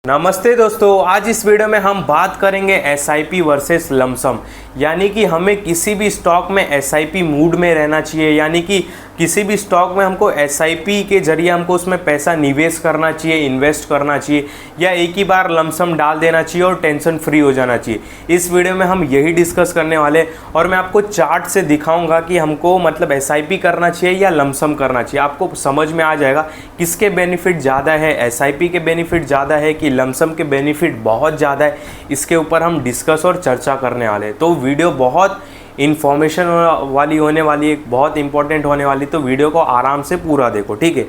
नमस्ते दोस्तों, आज इस वीडियो में हम बात करेंगे एसआईपी वर्सेस लमसम। यानी कि हमें किसी भी स्टॉक में एसआईपी मूड में रहना चाहिए, यानी कि किसी भी स्टॉक में हमको एसआईपी के जरिए हमको उसमें पैसा निवेश करना चाहिए, इन्वेस्ट करना चाहिए, या एक ही बार लमसम डाल देना चाहिए और टेंशन फ्री हो जाना चाहिए। इस वीडियो में हम यही डिस्कस करने वाले और मैं आपको चार्ट से दिखाऊंगा कि हमको मतलब एसआईपी करना चाहिए या लमसम करना चाहिए। आपको समझ में आ जाएगा किसके बेनिफिट ज़्यादा है, एसआईपी के बेनिफिट ज़्यादा है कि लमसम के बेनिफिट बहुत ज़्यादा है। इसके ऊपर हम डिस्कस और चर्चा करने वाले हैं। तो वीडियो बहुत इन्फॉर्मेशन वाली होने वाली है, बहुत इंपॉर्टेंट होने वाली, तो वीडियो को आराम से पूरा देखो, ठीक है।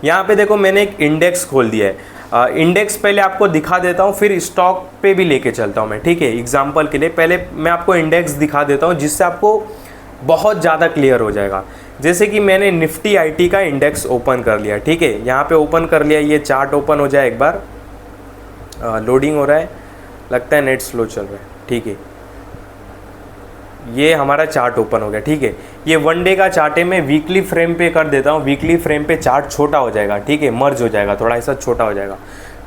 यहाँ पे देखो मैंने एक इंडेक्स खोल दिया है। इंडेक्स पहले आपको दिखा देता हूँ, फिर स्टॉक पे भी लेके चलता हूँ मैं, ठीक है। एग्जाम्पल के लिए पहले मैं आपको इंडेक्स दिखा देता हूँ जिससे आपको बहुत ज़्यादा क्लियर हो जाएगा। जैसे कि मैंने निफ्टी आईटी का इंडेक्स ओपन कर लिया, ठीक है। यहाँ पे ओपन कर लिया, ये चार्ट ओपन हो जाए एक बार। लोडिंग हो रहा है, लगता है नेट स्लो चल रहा है, ठीक है। ये हमारा चार्ट ओपन हो गया, ठीक है। ये वन डे का चार्ट है, मैं वीकली फ्रेम पे कर देता हूँ। वीकली फ्रेम पे चार्ट छोटा हो जाएगा, ठीक है, मर्ज हो जाएगा, थोड़ा ऐसा छोटा हो जाएगा,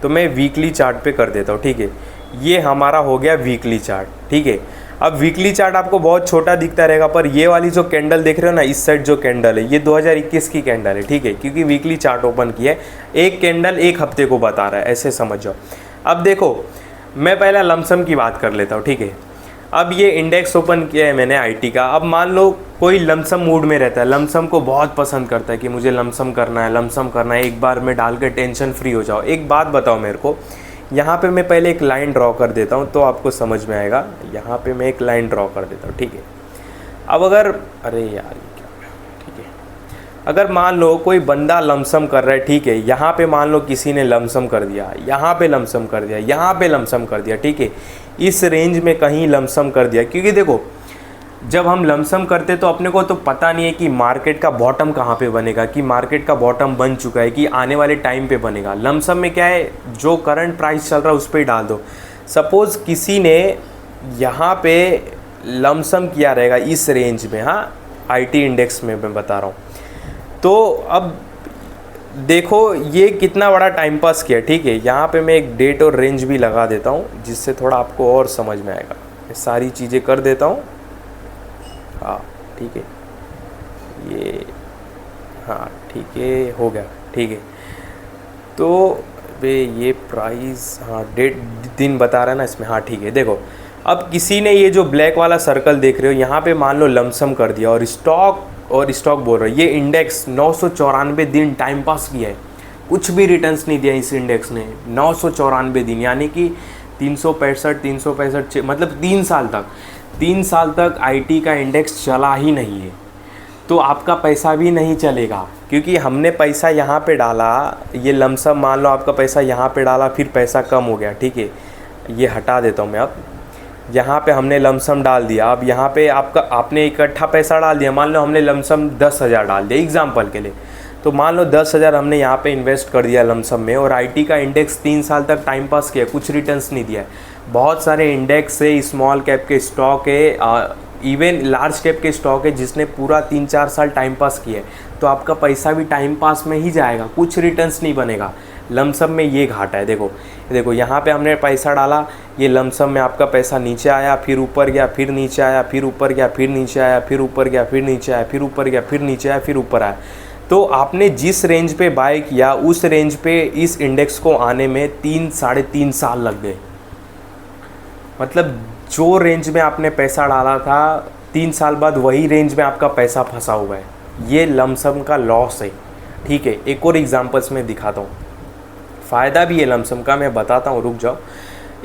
तो मैं वीकली चार्ट पे कर देता हूँ, ठीक है। ये हमारा हो गया वीकली चार्ट, ठीक है। अब वीकली चार्ट आपको बहुत छोटा दिखता रहेगा, पर ये वाली जो कैंडल देख रहे हो ना, इस साइड जो कैंडल है, ये 2021 की कैंडल है, ठीक है, क्योंकि वीकली चार्ट ओपन किया है। एक कैंडल एक हफ्ते को बता रहा है, ऐसे समझ जाओ। अब देखो, मैं पहला लमसम की बात कर लेता हूँ, ठीक है। अब ये इंडेक्स ओपन किया है मैंने आईटी का। अब मान लो कोई लमसम मूड में रहता है, लमसम को बहुत पसंद करता है कि मुझे लमसम करना है, लमसम करना है, एक बार में डाल के टेंशन फ्री हो जाओ। एक बात बताओ मेरे को, यहाँ पे मैं पहले एक लाइन ड्रॉ कर देता हूँ तो आपको समझ में आएगा। यहाँ पे मैं एक लाइन ड्रॉ कर देता हूँ, ठीक है। अब अगर, अरे यार ये क्या, ठीक है, अगर मान लो कोई बंदा लमसम कर रहा है, ठीक है, यहाँ पे मान लो किसी ने लमसम कर दिया, यहाँ पे लमसम कर दिया, यहाँ पे लमसम कर दिया, ठीक है, इस रेंज में कहीं लमसम कर दिया। क्योंकि देखो, जब हम लमसम करते तो अपने को तो पता नहीं है कि मार्केट का बॉटम कहाँ पे बनेगा, कि मार्केट का बॉटम बन चुका है, कि आने वाले टाइम पे बनेगा। लमसम में क्या है, जो करंट प्राइस चल रहा है उस पर ही डाल दो। सपोज़ किसी ने यहाँ पे लमसम किया रहेगा इस रेंज में, हाँ, आईटी इंडेक्स में मैं बता रहा हूँ। तो अब देखो ये कितना बड़ा टाइम पास किया, ठीक है। यहाँ पे मैं एक डेट और रेंज भी लगा देता हूँ जिससे थोड़ा आपको और समझ में आएगा। ये सारी चीज़ें कर देता हूँ, हाँ, ठीक है, ये, हाँ, ठीक है, हो गया, ठीक है। तो वे ये प्राइस, हाँ, डेट दिन बता रहा है ना इसमें, हाँ, ठीक है। देखो, अब किसी ने ये जो ब्लैक वाला सर्कल देख रहे हो, यहाँ पे मान लो लमसम कर दिया और स्टॉक बोल रहा है, ये इंडेक्स 994 दिन टाइम पास किया है, कुछ भी रिटर्न्स नहीं दिया इस इंडेक्स ने। 994 दिन, यानी कि 365 मतलब 3 साल तक आईटी का इंडेक्स चला ही नहीं है। तो आपका पैसा भी नहीं चलेगा, क्योंकि हमने पैसा यहाँ पे डाला, ये लमसम मान लो आपका पैसा यहाँ पे डाला, फिर पैसा कम हो गया, ठीक है। ये हटा देता हूँ मैं। अब यहाँ पे हमने लमसम डाल दिया, अब यहाँ पे आपने इकट्ठा पैसा डाल दिया। मान लो हमने लमसम 10,000 डाल दिया एग्जाम्पल के लिए, तो मान लो 10,000 हमने यहाँ पे इन्वेस्ट कर दिया लमसम में, और आईटी का इंडेक्स 3 साल तक टाइम पास किया, कुछ रिटर्न्स नहीं दिया है। बहुत सारे इंडेक्स है, स्मॉल कैप के स्टॉक है, इवन लार्ज कैप के स्टॉक है जिसने पूरा 3-4 साल टाइम पास किया है। तो आपका पैसा भी टाइम पास में ही जाएगा, कुछ रिटर्न्स नहीं बनेगा। लमसम में ये घाटा है। देखो यहाँ पे हमने पैसा डाला, ये लमसम में आपका पैसा नीचे आया, फिर ऊपर गया, फिर नीचे आया, फिर ऊपर गया, फिर नीचे आया, फिर ऊपर गया, फिर नीचे आया, फिर ऊपर गया, फिर नीचे आया, फिर ऊपर आया। तो आपने जिस रेंज पे बाय किया, उस रेंज पे इस इंडेक्स को आने में 3-3.5 साल लग गए। मतलब जो रेंज में आपने पैसा डाला था, 3 साल बाद वही रेंज में आपका पैसा फंसा हुआ है। ये लमसम का लॉस है, ठीक है। एक और एग्जांपल्स में दिखाता हूँ, फ़ायदा भी है लमसम का, मैं बताता हूँ, रुक जाओ।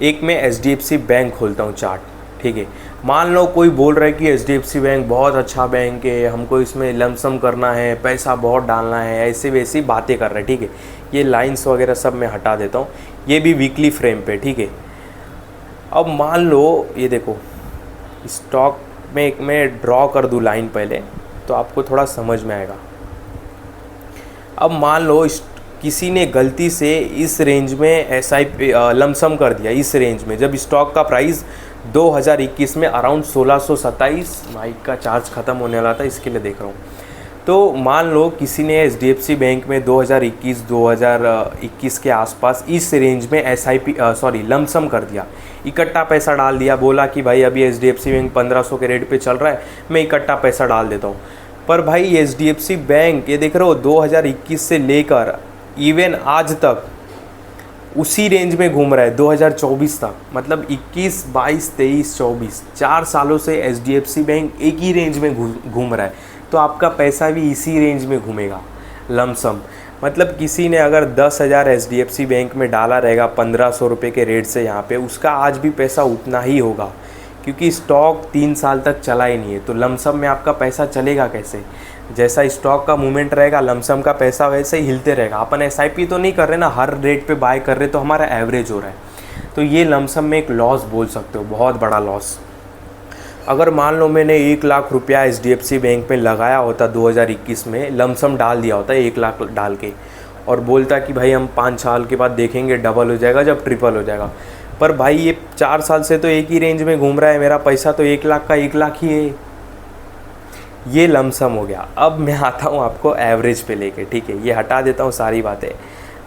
एक मैं एचडीएफसी बैंक खोलता हूँ चार्ट, ठीक है। मान लो कोई बोल रहा है कि एचडीएफसी बैंक बहुत अच्छा बैंक है, हमको इसमें लमसम करना है, पैसा बहुत डालना है, ऐसे वैसी बातें कर रहे हैं, ठीक है। ये लाइंस वगैरह सब मैं हटा देता हूँ, ये भी वीकली फ्रेम पे, ठीक है। अब मान लो ये देखो, स्टॉक में एक मैं ड्रॉ कर दूँ लाइन पहले, तो आपको थोड़ा समझ में आएगा। अब मान लो किसी ने गलती से इस रेंज में एसआईपी लमसम कर दिया, इस रेंज में, जब स्टॉक का प्राइस 2021 में अराउंड 1627, माइक का चार्ज ख़त्म होने वाला था इसके लिए देख रहा हूँ, तो मान लो किसी ने एचडीएफसी बैंक में 2021 के आसपास इस रेंज में एसआईपी लमसम कर दिया, इकट्ठा पैसा डाल दिया, बोला कि भाई अभी एचडीएफसी बैंक 1500 के रेट पे चल रहा है, मैं इकट्ठा पैसा डाल देता हूँ। पर भाई एचडीएफसी बैंक ये देख रहे हो 2021 से लेकर इवन आज तक उसी रेंज में घूम रहा है 2024 तक, मतलब 21, 22, 23, 24 4 सालों से एचडीएफसी बैंक एक ही रेंज में घूम रहा है। तो आपका पैसा भी इसी रेंज में घूमेगा लमसम। मतलब किसी ने अगर 10,000 एचडीएफसी बैंक में डाला रहेगा 1500 रुपये के रेट से यहाँ पे, उसका आज भी पैसा उतना ही होगा, क्योंकि स्टॉक 3 साल तक चला ही नहीं है। तो लमसम में आपका पैसा चलेगा कैसे? जैसा स्टॉक का मूवमेंट रहेगा लमसम का पैसा वैसे ही हिलते रहेगा। अपन एसआईपी तो नहीं कर रहे ना, हर रेट पे बाय कर रहे, तो हमारा एवरेज हो रहा है। तो ये लमसम में एक लॉस बोल सकते हो, बहुत बड़ा लॉस। अगर मान लो मैंने 1 लाख रुपया एचडीएफसी बैंक में लगाया होता 2021 में, लमसम डाल दिया होता 1 लाख डाल के, और बोलता कि भाई हम 5 साल के बाद देखेंगे डबल हो जाएगा जब ट्रिपल हो जाएगा। पर भाई ये 4 साल से तो एक ही रेंज में घूम रहा है, मेरा पैसा तो 1 लाख का 1 लाख ही है। ये लमसम हो गया। अब मैं आता हूँ आपको एवरेज पे लेके, ठीक है, ये हटा देता हूँ सारी बातें।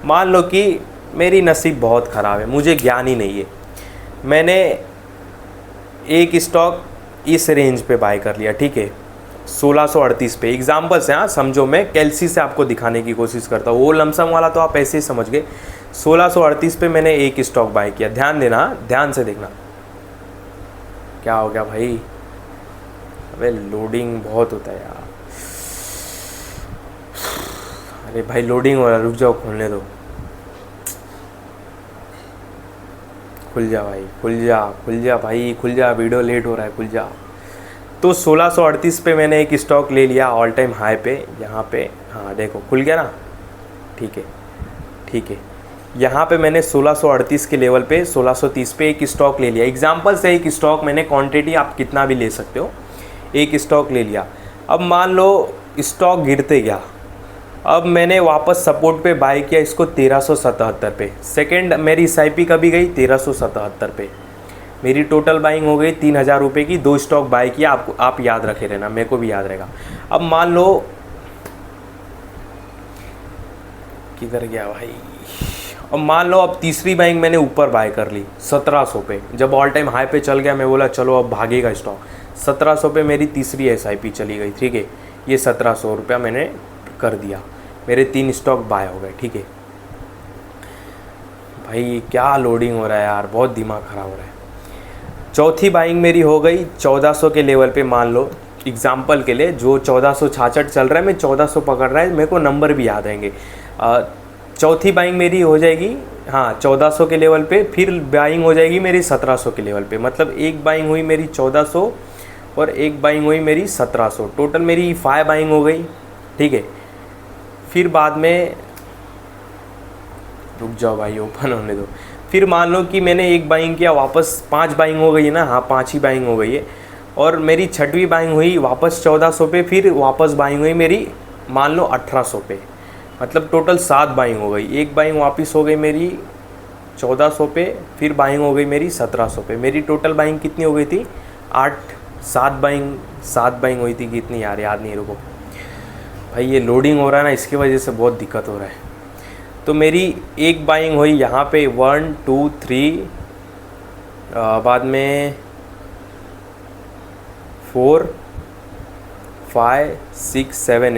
मान लो कि मेरी नसीब बहुत ख़राब है, मुझे ज्ञान ही नहीं है, मैंने एक स्टॉक इस रेंज पे बाय कर लिया, ठीक है, 1638 पे। एग्जाम्पल से, हाँ समझो, मैं कैलसी से आपको दिखाने की कोशिश करता हूँ, वो लमसम वाला तो आप ऐसे ही समझ गए। 1638 पे मैंने एक स्टॉक बाय किया, ध्यान देना, ध्यान से देखना। क्या हो गया भाई? अबे लोडिंग बहुत होता है यार। अरे भाई लोडिंग हो रहा है, रुक जाओ, खोलने दो। खुल जा भाई, खुल जा, खुल जा भाई, खुल जा, वीडियो लेट हो रहा है, खुल जा। तो 1638 पे मैंने एक स्टॉक ले लिया ऑल टाइम हाई पे, यहाँ पे, हाँ देखो खुल गया ना, ठीक है, ठीक है। यहाँ पे मैंने 1638 के लेवल पे 1630 पे एक स्टॉक ले लिया। एग्जाम्पल से एक स्टॉक मैंने, क्वांटिटी आप कितना भी ले सकते हो, एक स्टॉक ले लिया। अब मान लो स्टॉक गिरते गया, अब मैंने वापस सपोर्ट पे बाय किया इसको 1377 पे। सेकंड मेरी एसआईपी कभी गई 1377 पे। मेरी टोटल बाइंग हो गई 3000 रुपये की, 2 स्टॉक बाय किया। आप याद रखे रहना, मेरे को भी याद रहेगा। अब मान लो किधर गया भाई, अब मान लो अब तीसरी बाइंग मैंने ऊपर बाय कर ली 1700 पे, जब ऑल टाइम हाई पे चल गया, मैं बोला चलो अब भागेगा स्टॉक। 1700 पे मेरी तीसरी एसआईपी चली गई, ठीक है, ये 1700 रुपया मैंने कर दिया, मेरे 3 स्टॉक बाय हो गए, ठीक है। भाई क्या लोडिंग हो रहा है यार, बहुत दिमाग ख़राब हो रहा है। चौथी बाइंग मेरी हो गई 1400 के लेवल पे। मान लो एग्जाम्पल के लिए, जो 1466 चल रहा है, मैं 1400 पकड़ रहा है, मेरे को नंबर भी याद आएंगे। चौथी बाइंग मेरी हो जाएगी, हाँ 1400 के लेवल पे, फिर बाइंग हो जाएगी मेरी 1700 के लेवल पे। मतलब एक बाइंग हुई मेरी 1400 और एक बाइंग हुई मेरी 1700, टोटल मेरी 5 बाइंग हो गई, ठीक है। फिर बाद में, रुक जाओ भाई, ओपन होने दो। फिर मान लो कि मैंने एक बाइंग किया, वापस 5 बाइंग हो गई है ना, हाँ 5 ही बाइंग हो गई है। और मेरी 6वीं बाइंग हुई वापस 1400 पे, फिर वापस बाइंग हुई मेरी मान लो 1800 पे। मतलब टोटल 7 बाइंग हो गई। एक बाइंग वापस हो गई मेरी 1400 पे, फिर बाइंग हो गई मेरी 1700 पे। मेरी टोटल बाइंग कितनी हो गई थी? 7 बाइंग हुई थी, कितनी यार याद नहीं, रुको भाई, ये लोडिंग हो रहा है ना, इसकी वजह से बहुत दिक्कत हो रहा है। तो मेरी एक बाइंग हुई यहाँ पे 1 2 3, बाद में 4 5 6 7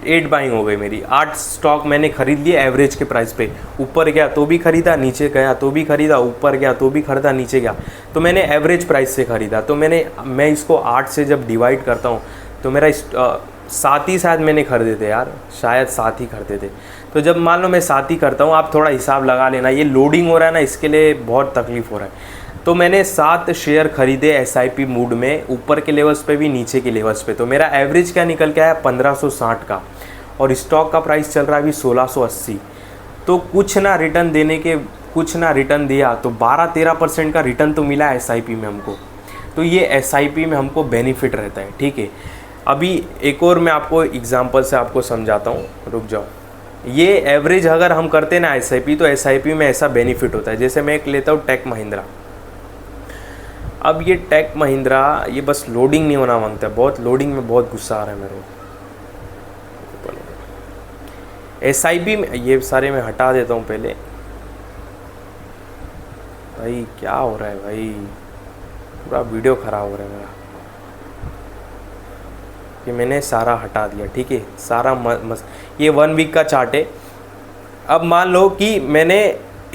8 बाइंग हो गई मेरी। 8 स्टॉक मैंने खरीद लिए एवरेज के प्राइस पे। ऊपर गया तो भी खरीदा, नीचे गया तो भी खरीदा, ऊपर गया तो भी खरीदा, नीचे गया तो मैंने एवरेज प्राइस से खरीदा। तो मैं इसको 8 से जब डिवाइड करता हूँ तो मेरा 7 ही शायद मैंने खरीदे थे यार, शायद 7 ही खरीदे थे। तो जब मान लो मैं 7 ही करता हूँ, आप थोड़ा हिसाब लगा लेना, ये लोडिंग हो रहा है ना, इसके लिए बहुत तकलीफ़ हो रहा है। तो मैंने 7 शेयर खरीदे एसआईपी मूड में, ऊपर के लेवल्स पे भी, नीचे के लेवल्स पे। तो मेरा एवरेज क्या निकल के आया? 1560 का, और स्टॉक का प्राइस चल रहा है अभी 1680। तो कुछ ना रिटर्न दिया, तो 12-13% का रिटर्न तो मिला एसआईपी में हमको। तो ये एसआईपी में हमको बेनिफिट रहता है, ठीक है। अभी एक और मैं आपको एग्जांपल से आपको समझाता हूँ, रुक जाओ। ये एवरेज अगर हम करते ना एसआईपी, तो एसआईपी में ऐसा बेनिफिट होता है। जैसे मैं एक लेता हूँ टेक महिंद्रा। अब ये टेक महिंद्रा, ये बस लोडिंग नहीं होना मांगता है, बहुत लोडिंग में बहुत गुस्सा आ रहा है मेरे को। एसआईपी में ये सारे मैं हटा देता हूँ पहले। भाई क्या हो रहा है भाई, पूरा वीडियो ख़राब हो रहा है मेरा। ये मैंने सारा हटा दिया, ठीक है, सारा ये 1 वीक का चार्ट है। अब मान लो कि मैंने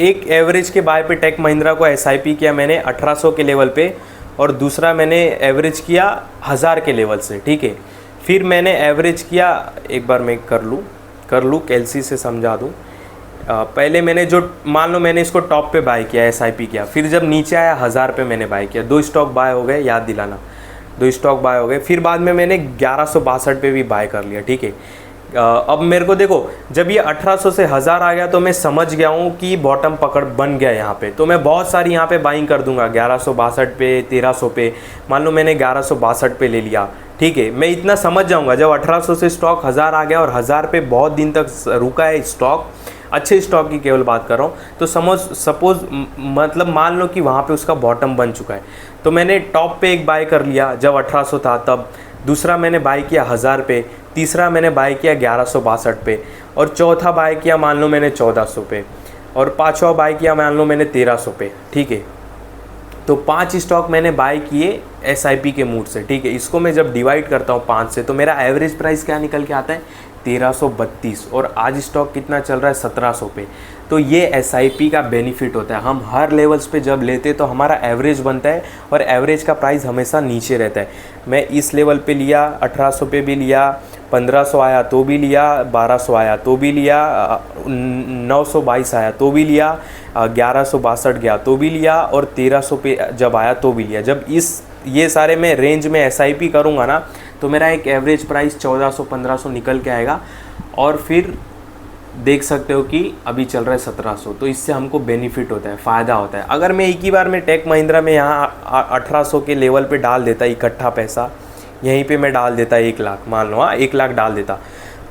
एक एवरेज के बाय पे टेक महिंद्रा को एसआईपी किया मैंने 1800 के लेवल पे, और दूसरा मैंने एवरेज किया 1000 के लेवल से, ठीक है। फिर मैंने एवरेज किया, एक बार मैं कर लूँ कैलसी से समझा दूँ। पहले मैंने जो मान लो मैंने इसको टॉप पे बाय किया, एसआईपी किया, फिर जब नीचे आया 1000 पे मैंने बाय किया, 2 स्टॉक बाय हो गए, याद दिलाना, 2 स्टॉक बाय हो गए। फिर बाद में मैंने 1162 पे भी बाय कर लिया, ठीक है। अब मेरे को देखो, जब ये 1800 से 1000 आ गया तो मैं समझ गया हूँ कि बॉटम पकड़ बन गया यहाँ पे, तो मैं बहुत सारी यहाँ पे बाइंग कर दूंगा 1162 पे, 1300 पे। मान लो मैंने 1162 पे ले लिया, ठीक है, मैं इतना समझ जाऊँगा जब 1800 से स्टॉक 1000 आ गया और 1000 पे बहुत दिन तक रुका है स्टॉक, अच्छे स्टॉक की केवल बात कर रहा हूँ, तो सपोज मतलब मान लो कि वहाँ पे उसका बॉटम बन चुका है, तो मैंने टॉप पे एक बाय कर लिया जब 1800 था तब, दूसरा मैंने बाय किया 1000 पे, तीसरा मैंने बाय किया 1162 पे, और चौथा बाय किया मान लो मैंने 1400 पे, और पाँचवा बाय किया मान लो मैंने 1300 पे, ठीक है। तो 5 स्टॉक मैंने बाय किए एसआईपी के मूड से, ठीक है। इसको मैं जब डिवाइड करता हूँ 5 से तो मेरा एवरेज प्राइस क्या निकल के आता है, 1332, और आज स्टॉक कितना चल रहा है, 1700 पे। तो ये एसआईपी का बेनिफिट होता है, हम हर लेवल्स पे जब लेते तो हमारा एवरेज बनता है, और एवरेज का प्राइस हमेशा नीचे रहता है। मैं इस लेवल पे लिया, 1800 पे भी लिया, 1500 आया तो भी लिया, 1200 आया तो भी लिया, 922 आया तो भी लिया, 1162 गया तो भी लिया, और 1300 पे जब आया तो भी लिया। जब ये सारे मैं रेंज में एसआईपी करूँगा ना, तो मेरा एक एवरेज प्राइस 1400-1500 निकल के आएगा, और फिर देख सकते हो कि अभी चल रहा है 1700। तो इससे हमको बेनिफिट होता है, फ़ायदा होता है। अगर मैं एक ही बार में टेक महिंद्रा में यहाँ 1800 के लेवल पे डाल देता इकट्ठा पैसा, यहीं पे मैं डाल देता 1 लाख, मान लो 1 लाख डाल देता,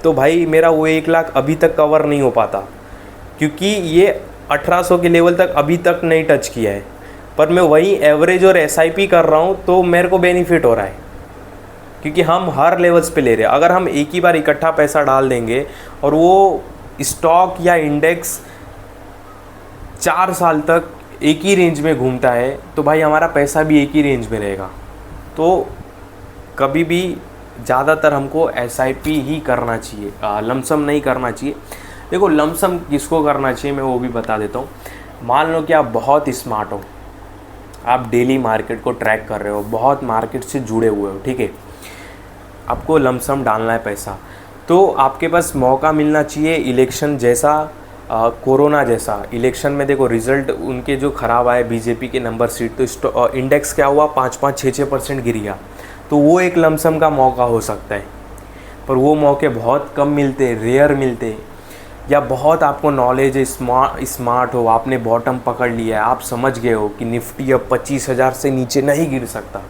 तो भाई मेरा वो 1 लाख अभी तक कवर नहीं हो पाता, क्योंकि ये 1800 के लेवल तक अभी तक नहीं टच किया है। पर मैं वही एवरेज और एसआईपी कर रहा हूँ तो मेरे को बेनिफिट हो रहा है, क्योंकि हम हर लेवल्स पे ले रहे हैं। अगर हम एक ही बार इकट्ठा पैसा डाल देंगे और वो स्टॉक या इंडेक्स 4 साल तक एक ही रेंज में घूमता है, तो भाई हमारा पैसा भी एक ही रेंज में रहेगा। तो कभी भी ज़्यादातर हमको एसआईपी ही करना चाहिए, लमसम नहीं करना चाहिए। देखो लमसम किसको करना चाहिए मैं वो भी बता देता हूँ। मान लो कि आप बहुत स्मार्ट हो, आप डेली मार्केट को ट्रैक कर रहे हो, बहुत मार्केट से जुड़े हुए हो, ठीक है, आपको लमसम डालना है पैसा, तो आपके पास मौका मिलना चाहिए। इलेक्शन जैसा, कोरोना जैसा इलेक्शन में देखो रिज़ल्ट उनके जो ख़राब आए बीजेपी के नंबर सीट, तो इंडेक्स क्या हुआ, 5-5, 6-6% गिर गया। तो वो एक लमसम का मौका हो सकता है, पर वो मौके बहुत कम मिलते, रेयर मिलते। या बहुत आपको नॉलेज है, स्मार्ट हो, आपने बॉटम पकड़ लिया है, आप समझ गए हो कि निफ्टी अब 25,000 से नीचे नहीं गिर सकता,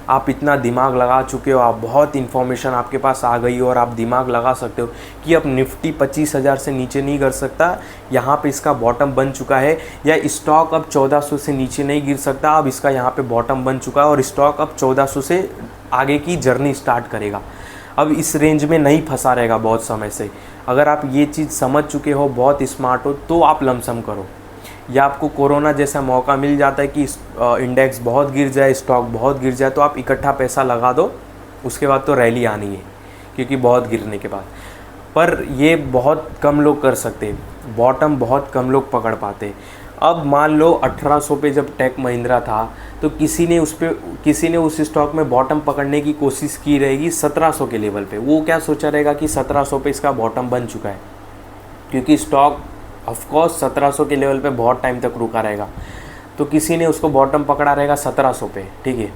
आप इतना दिमाग लगा चुके हो, आप बहुत इन्फॉर्मेशन आपके पास आ गई हो और आप दिमाग लगा सकते हो कि अब निफ्टी 25,000 से नीचे नहीं गिर सकता, यहाँ पे इसका बॉटम बन चुका है, या स्टॉक अब 1400 से नीचे नहीं गिर सकता, अब इसका यहाँ पे बॉटम बन चुका है और स्टॉक अब 1400 से आगे की जर्नी स्टार्ट करेगा, अब इस रेंज में नहीं फंसा रहेगा बहुत समय से। अगर आप ये चीज़ समझ चुके हो, बहुत स्मार्ट हो, तो आप लमसम करो। या आपको कोरोना जैसा मौका मिल जाता है कि इंडेक्स बहुत गिर जाए, स्टॉक बहुत गिर जाए, तो आप इकट्ठा पैसा लगा दो, उसके बाद तो रैली आनी है, क्योंकि बहुत गिरने के बाद। पर ये बहुत कम लोग कर सकते, बॉटम बहुत कम लोग पकड़ पाते। अब मान लो 1800 पे जब टेक महिंद्रा था, तो किसी ने उस स्टॉक में बॉटम पकड़ने की कोशिश की रहेगी 1700 के लेवल पे। वो क्या सोचा रहेगा कि 1700 पे इसका बॉटम बन चुका है, क्योंकि स्टॉक ऑफकोर्स 1700 के लेवल पे बहुत टाइम तक रुका रहेगा, तो किसी ने उसको बॉटम पकड़ा रहेगा 1700 पे, ठीक है।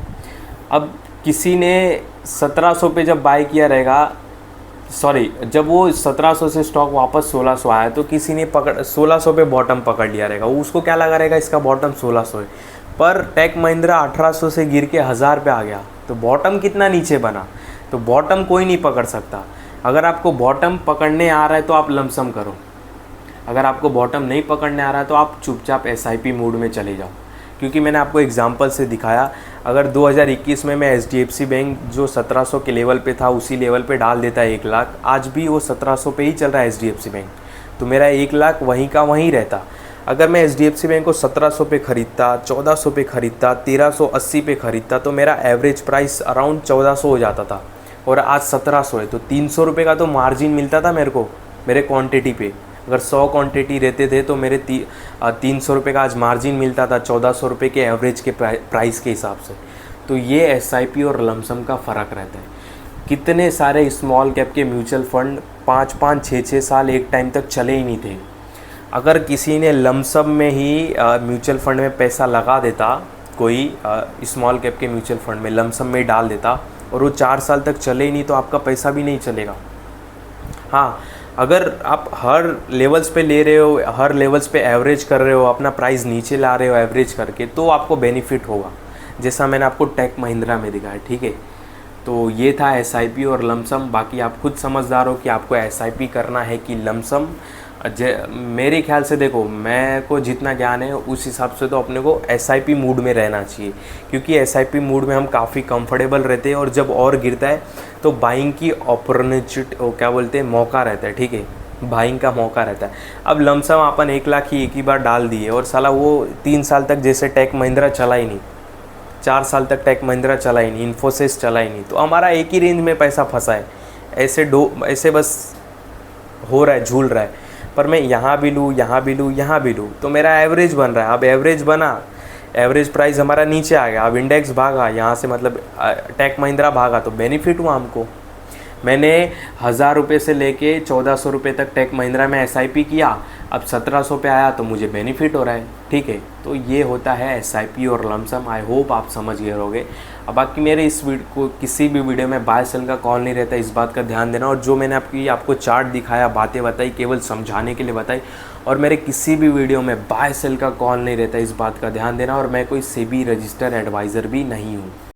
अब किसी ने 1700 पे जब बाय किया रहेगा, जब वो 1700 से स्टॉक वापस 1600 आया, तो किसी ने 1600 पे बॉटम पकड़ लिया रहेगा, उसको क्या लगा रहेगा इसका बॉटम 1600 है। पर टेक महिंद्रा 1800 से गिर के 1000 पे आ गया, तो बॉटम कितना नीचे बना, तो बॉटम कोई नहीं पकड़ सकता। अगर आपको बॉटम पकड़ने आ रहा है तो आप लमसम करो, अगर आपको बॉटम नहीं पकड़ने आ रहा है तो आप चुपचाप एसआईपी मोड में चले जाओ, क्योंकि मैंने आपको एग्जांपल से दिखाया। अगर 2021 में मैं HDFC बैंक जो 1700 के लेवल पे था उसी लेवल पे डाल देता 1 लाख, आज भी वो 1700 पे ही चल रहा है HDFC बैंक, तो मेरा 1 लाख वहीं का वहीं रहता। अगर मैं HDFC बैंक को 1700 पे ख़रीदता, 1400 पे ख़रीदता, 1380 पे ख़रीदता, तो मेरा एवरेज प्राइस अराउंड 1400 हो जाता था, और आज 1700 है, तो 300 रुपये का तो मार्जिन मिलता था मेरे को मेरे क्वांटिटी पे। अगर 100 क्वांटिटी रहते थे तो मेरे 300 रुपये का आज मार्जिन मिलता था 1400 रुपये के एवरेज के प्राइस के हिसाब से। तो ये SIP और लमसम का फ़र्क रहता है। कितने सारे स्मॉल कैप के म्यूचुअल फंड 5-5, 6-6 साल एक टाइम तक चले ही नहीं थे। अगर किसी ने लमसम में ही म्यूचुअल फंड में पैसा लगा देता, कोई स्मॉल कैप के म्यूचुअल फंड में लमसम में डाल देता, और वो 4 साल तक चले ही नहीं, तो आपका पैसा भी नहीं चलेगा। हाँ, अगर आप हर लेवल्स पे ले रहे हो, हर लेवल्स पे एवरेज कर रहे हो, अपना प्राइस नीचे ला रहे हो एवरेज करके, तो आपको बेनिफिट होगा, जैसा मैंने आपको टेक महिंद्रा में दिखाया। ठीक है, तो ये था SIP और लमसम। बाकी आप खुद समझदार हो कि आपको SIP करना है कि लमसम। मेरे ख्याल से देखो, मैं को जितना ज्ञान है उस हिसाब से तो अपने को SIP मूड में रहना चाहिए, क्योंकि SIP मूड में हम काफ़ी कंफर्टेबल रहते हैं, और जब और गिरता है तो बाइंग की अपॉर्चुनिटी, क्या बोलते हैं, मौका रहता है। ठीक है, बाइंग का मौका रहता है। अब लमसम अपन 1 लाख ही एक ही बार डाल दिए, और साला वो 3 साल तक जैसे टेक महिंद्रा चला ही नहीं, 4 साल तक टेक महिंद्रा चला ही नहीं, इन्फोसिस चला ही नहीं, तो हमारा एक ही रेंज में पैसा फंसा है। ऐसे बस हो रहा है, झूल रहा है। पर मैं यहाँ भी लूँ, यहाँ भी लूँ, यहाँ भी लूँ, तो मेरा एवरेज बन रहा है। अब एवरेज बना, एवरेज प्राइस हमारा नीचे आ गया, अब इंडेक्स भागा यहाँ से, मतलब टेक महिंद्रा भागा, तो बेनिफिट हुआ हमको। मैंने 1000 रुपये से लेके 1400 रुपये तक टेक महिंद्रा में SIP किया, अब 1700 पे आया, तो मुझे बेनिफिट हो रहा है। ठीक है, तो ये होता है SIP और लमसम। आई होप आप समझ गए होंगे। अब बाकी मेरे इस वीडियो को, किसी भी वीडियो में बाय सेल का कॉल नहीं रहता, इस बात का ध्यान देना। और जो मैंने आपको चार्ट दिखाया, बातें बताई, केवल समझाने के लिए बताई, और मेरे किसी भी वीडियो में बाय सेल का कॉल नहीं रहता, इस बात का ध्यान देना। और मैं कोई SEBI रजिस्टर्ड एडवाइज़र भी नहीं हूँ।